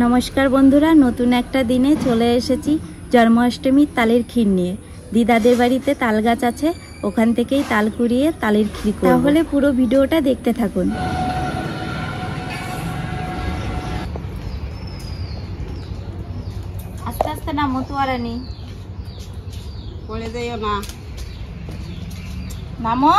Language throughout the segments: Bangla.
নমস্কার বন্ধুরা, নতুন একটা দিনে চলে এসেছি জন্মাষ্টমীর তালের ক্ষীর নিয়ে। দিদাদের বাড়িতে তাল গাছ আছে, ওখান থেকেই তাল কুড়িয়ে তালের ক্ষীর করব। তাহলে পুরো ভিডিওটা দেখতে থাকুন। আস্তে আস্তে নামো, তোয়ারানি পড়ে যাইও না, নামো।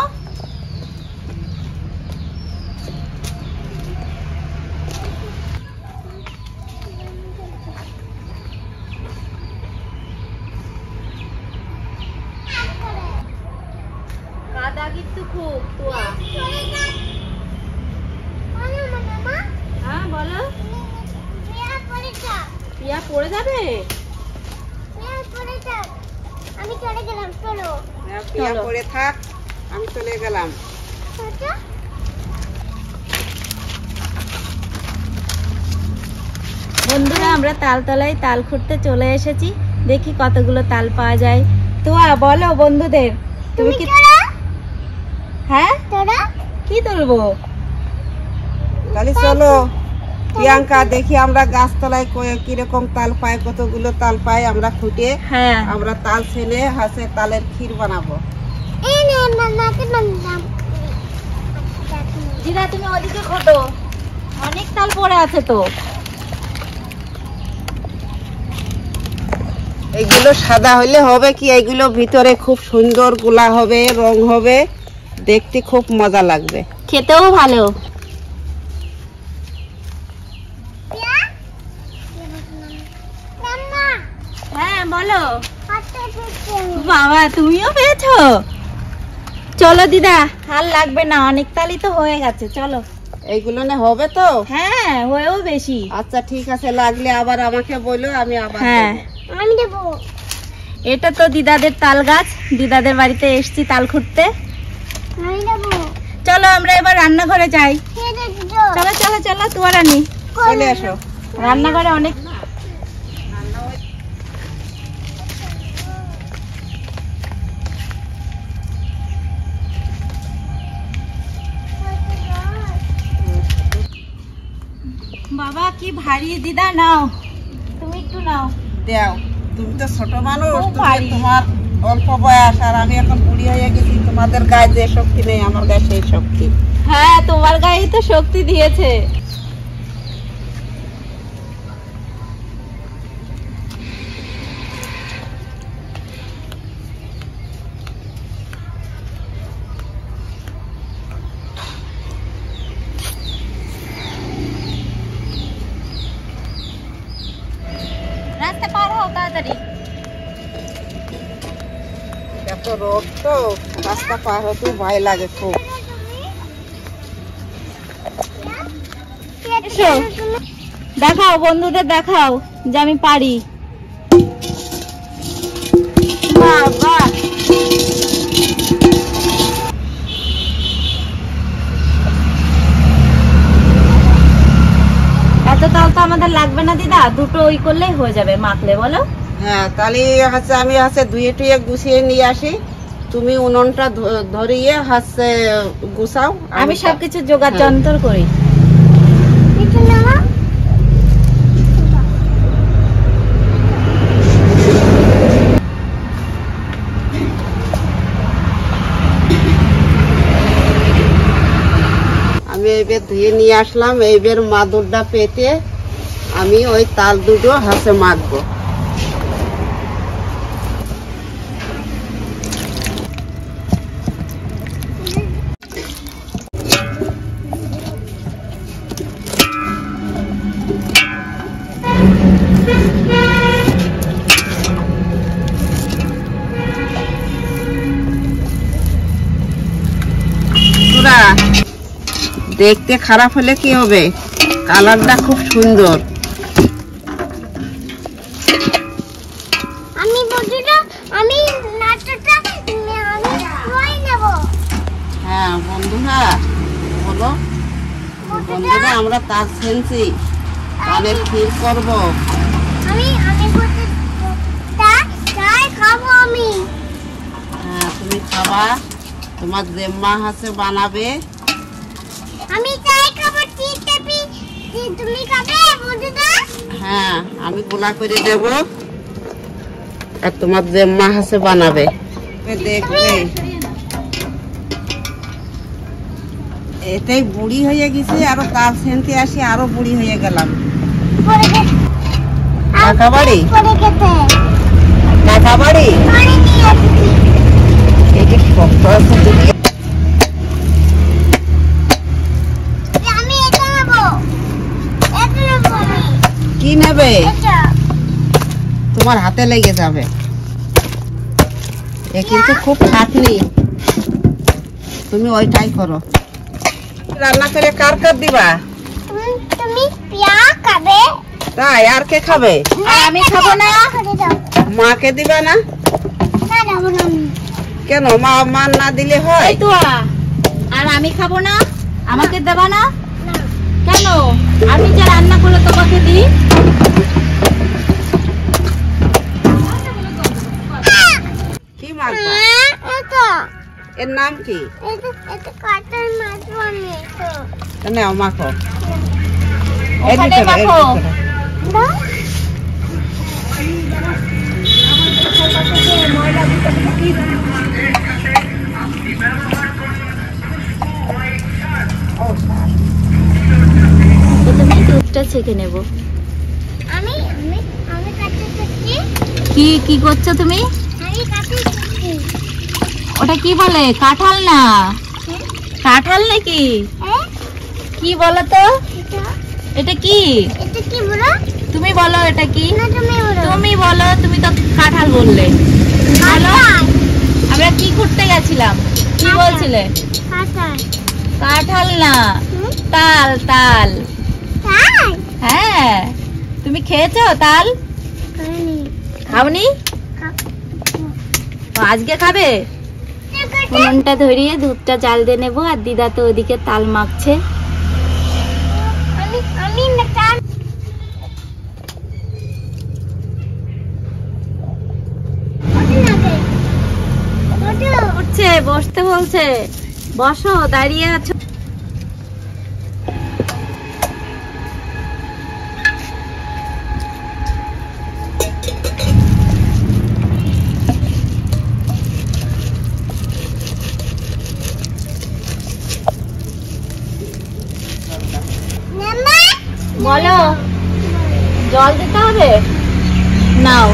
কাদা কিন্তু খুব। তোয়া হ্যাঁ বলো। পিয়া পড়ে যাবে। আমি চলে গেলাম, চলো। পিয়া পড়ে থাক, আমি চলে গেলাম। বন্ধুরা, আমরা তালতলায় তাল খুঁড়তে চলে এসেছি। দেখি কতগুলো তাল পাওয়া যায়। তোয়া বলো বন্ধুদের, তুমি কি হ্যাঁ তোরা কি তুলবো? তাহলে চলো প্রিয়াঙ্কা, দেখি আমরা গাছতলায় কিরকম তাল পাই, কতগুলো তাল পাই আমরা খুঁটে। হ্যাঁ, আমরা তাল ছেলে হাসে তালের ক্ষীর বানাবো। এই নে মামাকে বানালাম। দিদা তুমি ওদিকে খোটো, অনেক তাল পড়ে আছে তো। এইগুলো সাদা হইলে হবে কি, এইগুলো ভিতরে খুব সুন্দর গোলা হবে, রং হবে, দেখতে খুব মজা লাগবে, খেতেও ভালো। মাম্মা হ্যাঁ বলো। হাতে পেতে বাবা তুমিও পেয়েছো? চলো দিদা, আর লাগবে না, অনেক তালই তো হয়ে গেছে, চলো। এইগুলো না হবে তো? হ্যাঁ হয়েও বেশি। আচ্ছা ঠিক আছে, লাগলে আবার আমাকে বলো, আমি আবার হ্যাঁ দেবো। আমি দেবো। এটা তো দিদাদের তাল গাছ, দিদাদের বাড়িতে এসছি তাল খুঁড়তে। আমি দেবো। চলো আমরা এবার রান্নাঘরে যাই। খেতে দিও। চলো চলো চলো, তোয়ারানি চলে এসো। রান্নাঘরে অনেক। বাবা কি ভারী, দিদা নাও, তুমি একটু নাও। দেও, তুমি তো ছোট মানুষ, খুব তুমি ভারী। তোমার অল্প বয়স, আর আমি এখন বুড়ি হয়ে গেছি। তোমাদের গায়ে যে শক্তি নেই, আমার গায়ে সেই শক্তি। হ্যাঁ তোমার গায়ে তো শক্তি দিয়েছে। রাস্তা পার হও তাড়াতাড়ি। এত রোদ তো, রাস্তা পার হতে ভয় লাগে খুব। এসো, দেখাও বন্ধুদের, দেখাও যে আমি পারি। বাবা এত তাল তো আমাদের লাগবে না দিদা, দুটো ওই করলেই হয়ে যাবে, মাখলে বলো। হ্যাঁ, তাহলে আমি ধুয়ে টুয়ে গুছিয়ে নিয়ে আসি, তুমি উনুনটা ধরিয়ে গুছাও। আমি সবকিছু জোগাড় যন্ত্র করি। এটা নাও। আমি এইবার ধুয়ে নিয়ে আসলাম। এইবার মাদুরটা পেতে আমি ওই তাল দুটো হাতে মাখবো। দেখতে খারাপ হলে কি হবে, কালারটা খুব সুন্দর। আমি বন্ধুরা, আমি নাটকটা আমি ধুয়ে নেব। হ্যাঁ বন্ধুরা বলো। বন্ধুরা, আমরা তাল ছেনছি, তালের ক্ষীর করবো। আমি বলতে চাই খাবো আমি। হ্যাঁ তুমি খাবা, তোমার জেম্মা আছে বানাবে। আমি চাই খাবো। তুমি খাবে বন্ধুরা? হ্যাঁ আমি গোলা করে দেব আর তোমার যে মা হাসে বানাবে দেখবে। এটাই বুড়ি হয়ে গেছে, আরো তাল সেনতে আসি আরো বুড়ি হয়ে গেলাম। কাকা বাড়ি কাকা বাড়ি এটা শক্ত আছে দেখি। কি নেবে? তোমার হাতে লেগে যাবে, এ কিন্তু খুব খাটনি। তুমি ওইটাই করো। রান্না করে কার কার দিবা? তুমি পিয়া খাবে? তাই আর কে খাবে? আমি খাবো না। মাকে দিবা না? না দেবো না। কেন? মা মান না দিলে হয়? তো আর আমি খাবো না, আমাকে দেবা না কেন? আমি যে রান্না করলে তোমাকে দিই। কি মাখবা? এটা এর নাম কি? এটা কাটার মাছ বানিয়েছো। নাও মাখো। ওখানে মাখো। প্রথমে দুধটা ছেঁকে নেব। আমি আমি আমি কাটতে চাচ্ছি। কি কি করছো তুমি? আমি কাটতে চাচ্ছি। ওটা কি বলে? কাঁঠাল না? কাঁঠাল নাকি? কি বলো তো? এটা কি? এটা কি বলো? তুমি বলো এটা কি? না তুমি বলো। তুমি বলো, তুমি তো কাঁঠাল বললে। বলো আমরা কি করতে গেছিলাম? কি বলছিলে? কাঁঠাল। কাঁঠাল না, তাল। তাল। তাই? হ্যাঁ, তুমি খেয়েছো তাল? খাইনি। খাওনি? আজকে খাবে? উনুনটা ধরিয়ে দুধটা জাল দিয়ে নেবো, আর দিদা তো ওদিকে তাল মাখছে। আমি আমি না তাল। উঠছে, বসতে বলছে। বসো, দাঁড়িয়ে আছো। বলো, জল দিতে হবে? নাও।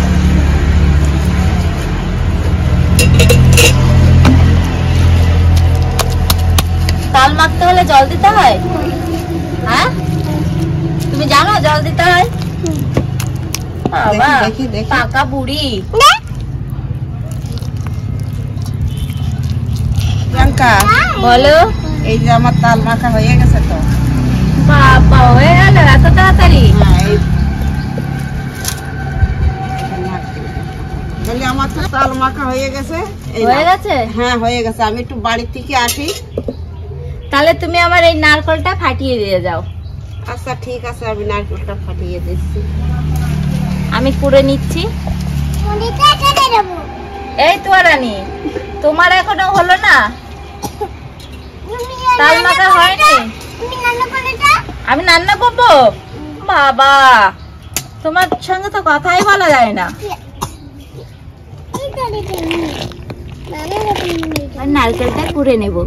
তাল মাখতে হলে জল দিতে হয়? হ্যাঁ, তুমি জানো জল দিতে হয়? বাবা, দেখি, দেখি। পাকা বুড়ি। প্রিয়াঙ্কা, বলো। এই যে আমার তাল মাখা হয়ে গেছে তো। বাবা, হয়ে গেল এত তাড়াতাড়ি? তাহলে আমার তো তাল মাখা হয়ে গেছে। এই হয়ে নাও। গেছে? হ্যাঁ হয়ে গেছে। আমি একটু বাড়ি থেকে আসি। তাহলে তুমি আমার এই নারকলটা ফাটিয়ে দিয়ে যাও। আচ্ছা ঠিক আছে, আমি নারকেলটা ফাটিয়ে দিচ্ছি। আমি কুড়ে নিচ্ছি। মুড়িটা কেটে দেবো। এই তো রানী, তোমার এখনো হলো না? তুমি তাল মাখা হয়নি? তুমি রান্না করেটা? আমি রান্না করবো? বাবা, তোমার সঙ্গে তো কথাই বলা যায় না। কি করে তুমি? রান্না করতে মুড়িটা। আর নারকেলটা কুড়ে নেব।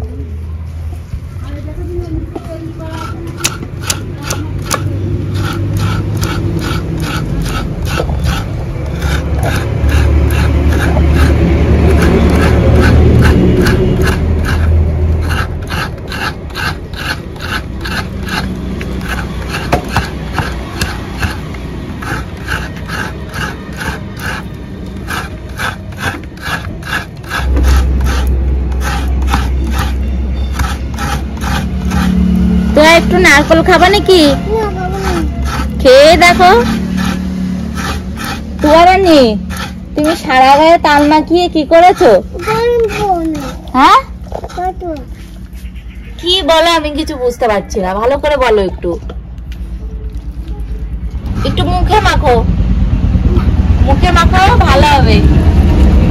তো একটু নারকেল খাবা নাকি? না বাবা না। খেয়ে দেখো। তুয়ারানি, তুমি সারা গায়ে তাল মাখিয়ে কি করেছো? গরম ফোন। হ্যাঁ, কত? কি বলো? আমি কিছু বুঝতে পারছি না, ভালো করে বলো। একটু একটু মুখে মাখো, মুখে মাখো, ভালো হবে।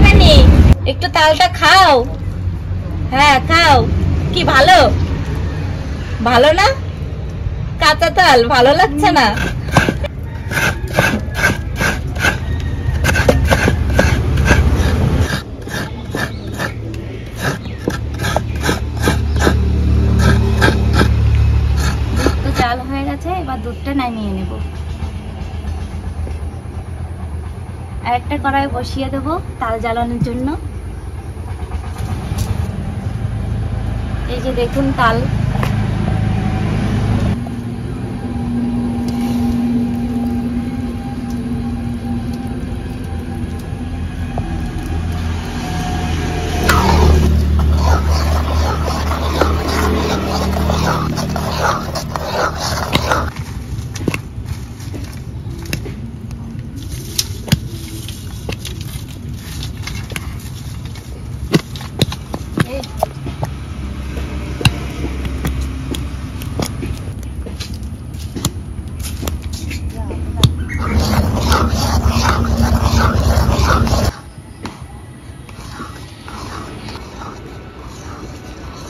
রানী, একটু তালটা খাও। হ্যাঁ খাও। কি ভালো? ভালো না? কাঁচা তাল ভালো লাগছে না? নিয়ে নেব। আর একটা কড়াই বসিয়ে দেব তাল জ্বালানোর জন্য। এই যে দেখুন তাল।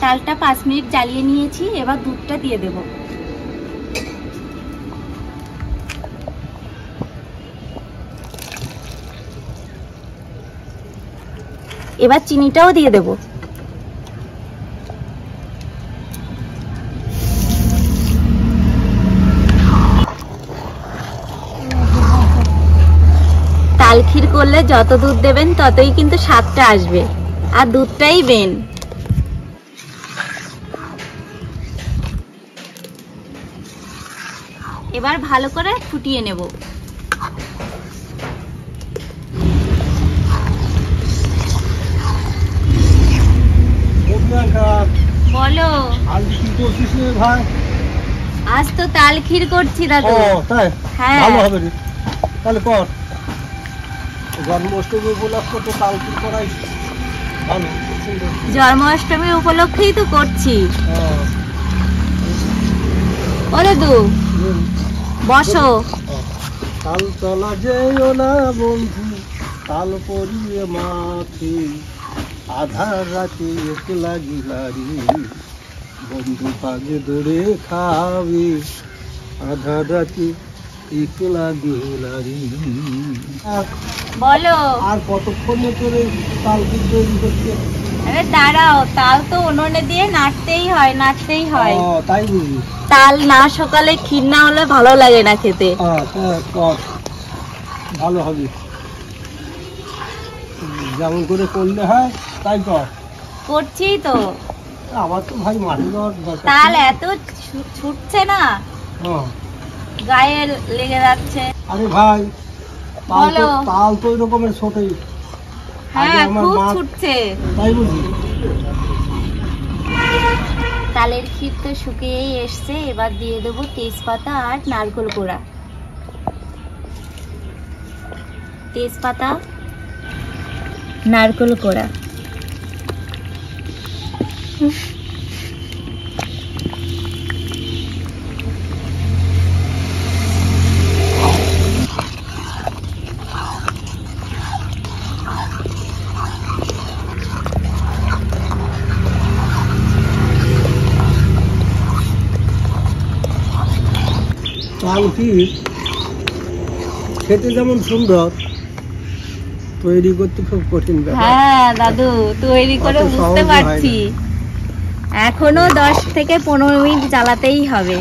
তালটা 5 মিনিট জ্বালিয়ে নিয়েছি, এবার দুধটা দিয়ে দেব। এবার চিনিটাও দিয়ে দেব। তাল ক্ষীর করলে যত দুধ দেবেন ততই কিন্তু স্বাদটা আসবে, আর দুধটাই মেন। এবার ভালো করে ফুটিয়ে নেব। বলো, আজ কি করছিস রে ভাই? আজ তো তাল ক্ষীর করছি দাদু। তাই? হ্যাঁ, ভালো হবে রে, তাহলে কর। জন্মাষ্টমী উপলক্ষে তো তাল ক্ষীর করাই ভালো, সুন্দর। জন্মাষ্টমী উপলক্ষেই তো করছি। ও দাদু বসো। তাল চলা যেও না বন্ধু, তাল পরিয়ে মাথে, আধার রাতে একলা গিলারি, বন্ধু পাগে ধরে খাবে, আধার রাতে একলা গিলারি। বলো, আর কতক্ষণে করে তাল ক্ষীর তৈরি করছে? আরে দাঁড়াও, তাল তো উনুনে দিয়ে নাড়তেই হয়, নাড়তেই হয়। তাই বুঝি? তাল না সকালে ক্ষীর না হলে ভালো লাগে না খেতে। ভালো হবে, যেমন করে করলে হয় তাই কর। করছি তো। আমার তো ভাই মাঠে যাওয়ার দরকার। তাল এত ছুটছে না, গায়ে লেগে যাচ্ছে। আরে ভাই, বলো। তাল তো ওই রকমের ছোটই। হ্যাঁ, খুব ছুটছে। তাই বুঝি? তালের ক্ষীর তো শুকিয়েই এসছে, এবার দিয়ে দেবো তেজপাতা আর নারকেল কোড়া। তেজপাতা, নারকেল কোড়া। তাল ক্ষীর খেতে যেমন সুন্দর, তৈরি করতে খুব কঠিন ব্যাপার। হ্যাঁ দাদু, তৈরি করে অত বুঝতে সহজে পারছি। এখনো 10 থেকে 15 মিনিট জ্বালাতেই হবে।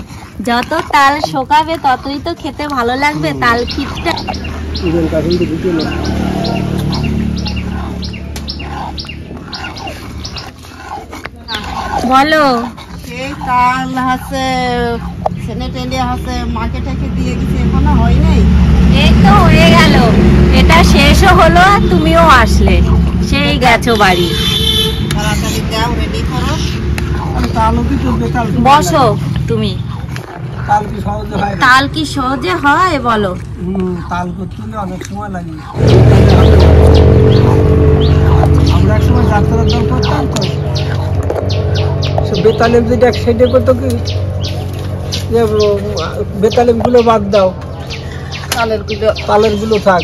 যত তাল শোকাবে ততই তো খেতে ভালো লাগবে তাল ক্ষীরটা। বলো। সেই তাল হাসে সেনে টেলে হাসে মার্কেটে দিয়ে গেছে, এখনো হয় নাই। এই তো হয়ে গেল, এটা শেষও হলো আর তুমিও আসলে, সেই গেছো বাড়ি। তাড়াতাড়ি যাও, রেডি করো। বসো তুমি। তাল কি সহজে হয়? তাল কি সহজে হয় বলো? তাল করতে গেলে অনেক সময় লাগে। আমরা এক সময় যাত্রার দল করতাম তো, বেতালিম যেটা সেটা করতো কি, বেতালিম গুলো বাদ দাও, তালের গুলো থাক,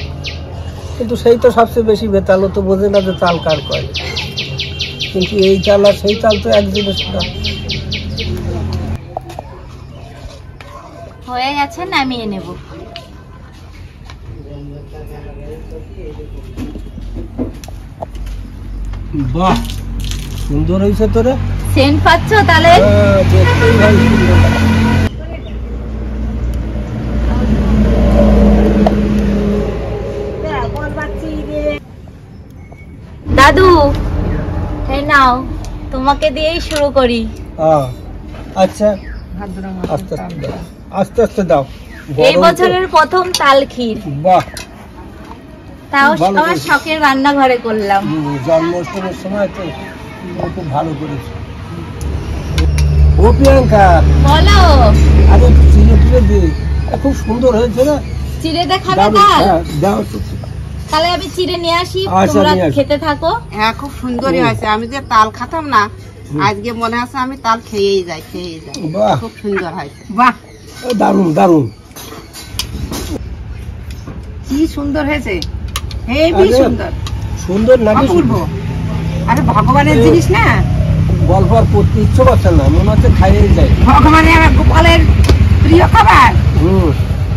কিন্তু সেই তো সবচেয়ে বেশি বেতাল, তো বোঝে না যে তাল কার কয়। কিন্তু এই তাল আর সেই তাল তো এক জিনিস না। হয়ে গেছে, নামিয়ে নেব। বাহ, সুন্দর হয়েছে তোরে। সেন্ট পাচ্ছ তাহলে? দাদু এই নাও, তোমাকে দিয়েই শুরু করি। আচ্ছা আস্তে আস্তে দাও, আস্তে আস্তে দাও। এই বছরের প্রথম তাল ক্ষীর, বাহ, তাও ভালো আমার করেছো। শখের রান্নাঘরে করলাম। জন্মাষ্টমীর সময় তো খুব ভালো করেছো। ও প্রিয়াঙ্কা, বলো। আরে চিড়ে টিড়ে দে, খুব সুন্দর হয়েছে না? চিড়ে দেখাবে দারুণ, তাল? হ্যাঁ, দাও তো। তাহলে আমি চিড়ে নিয়ে আসি, আচ্ছা, তোমরা নিয়ে আসো। খেতে থাকো। হ্যাঁ, খুব সুন্দরই হয়েছে। আমি যে তাল খেতাম না, আজকে মনে হচ্ছে আমি তাল খেয়েই যাই। বাহ, খুব সুন্দর হয়েছে। বাহ, দারুণ দারুণ। কি সুন্দর হয়েছে, হেবি আরে, সুন্দর, সুন্দর নাকি? অপূর্ব। আরে ভগবানের জিনিস না, গল্প আর করতে ইচ্ছে করছে না, মনে হচ্ছে খাইয়েই যায়। ভগবানের গোপালের প্রিয় খাবার, হুম,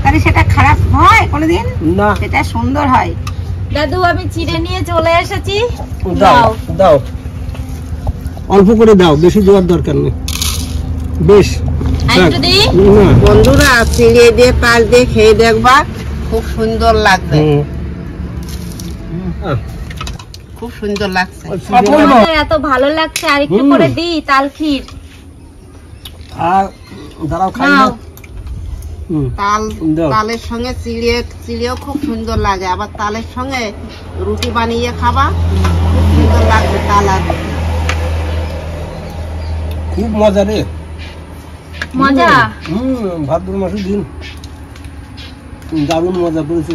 তাহলে সেটা খারাপ হয় কোনোদিন? না, সেটা সুন্দর হয়। দাদু আমি চিড়ে নিয়ে চলে এসেছি, দাও দাও। দাও, অল্প করে দাও, বেশি দেওয়ার দরকার নেই। বেশ, আরেকটু দিই? না, বন্ধুরা, চিড়ে দিয়ে তাল দিয়ে খেয়ে দেখবা, খুব সুন্দর লাগবে। খুব সুন্দর লাগছে। তোমাদের এত ভালো লাগছে, আর একটু করে দিই তাল ক্ষীর। আর দাঁড়াও, খাই না। নাও। তাল, দাও। তালের সঙ্গে চিড়েও খুব সুন্দর লাগে। আবার তালের সঙ্গে রুটি বানিয়ে খাবা, খুব সুন্দর লাগবে তাল আর রুটি। খুব মজা রে, মজা। ভাদ্র মাসের দিন দারুণ মজা করেছে।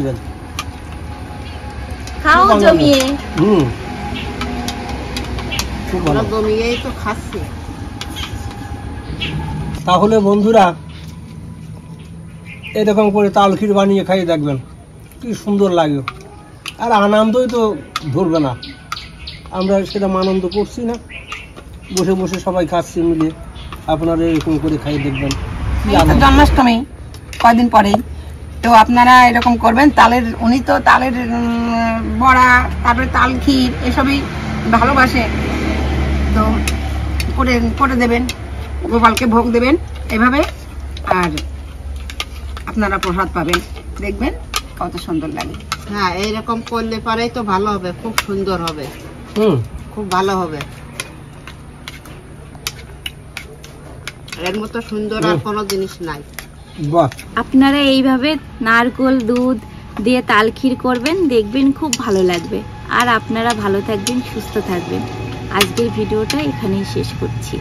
খাও জমিয়ে। খুব ভালো। আমরা জমিয়েই তো খাচ্ছি। তাহলে বন্ধুরা, এরকম করে তাল ক্ষীর বানিয়ে খাইয়ে দেখবেন, কি সুন্দর লাগে। আর আনন্দই তো ধরবে না, আমরা সেটা আনন্দ করছি না, বসে বসে সবাই খাচ্ছি মিলে। আপনারা এরকম করে খাইয়ে দেখবেন, কি এই তো আনন্দ। জন্মাষ্টমী কয়দিন পরেই, তো আপনারা এরকম করবেন। তালের, উনি তো তালের বড়া, তারপরে তাল ক্ষীর এসবই ভালোবাসে, তো করে দেবেন, গোপালকে ভোগ দেবেন এভাবে, আর আপনারা প্রসাদ পাবেন, দেখবেন কত সুন্দর লাগে। হ্যাঁ, এইরকম করলে পারেই তো ভালো হবে, খুব সুন্দর হবে, খুব ভালো হবে। এর মতো সুন্দর আর কোনো জিনিস নাই। বাহ, আপনারা এইভাবে নারকেল দুধ দিয়ে তাল ক্ষীর করবেন, দেখবেন খুব ভালো লাগবে। আর আপনারা ভালো থাকবেন, সুস্থ থাকবেন। আজকের ভিডিওটা এখানেই শেষ করছি।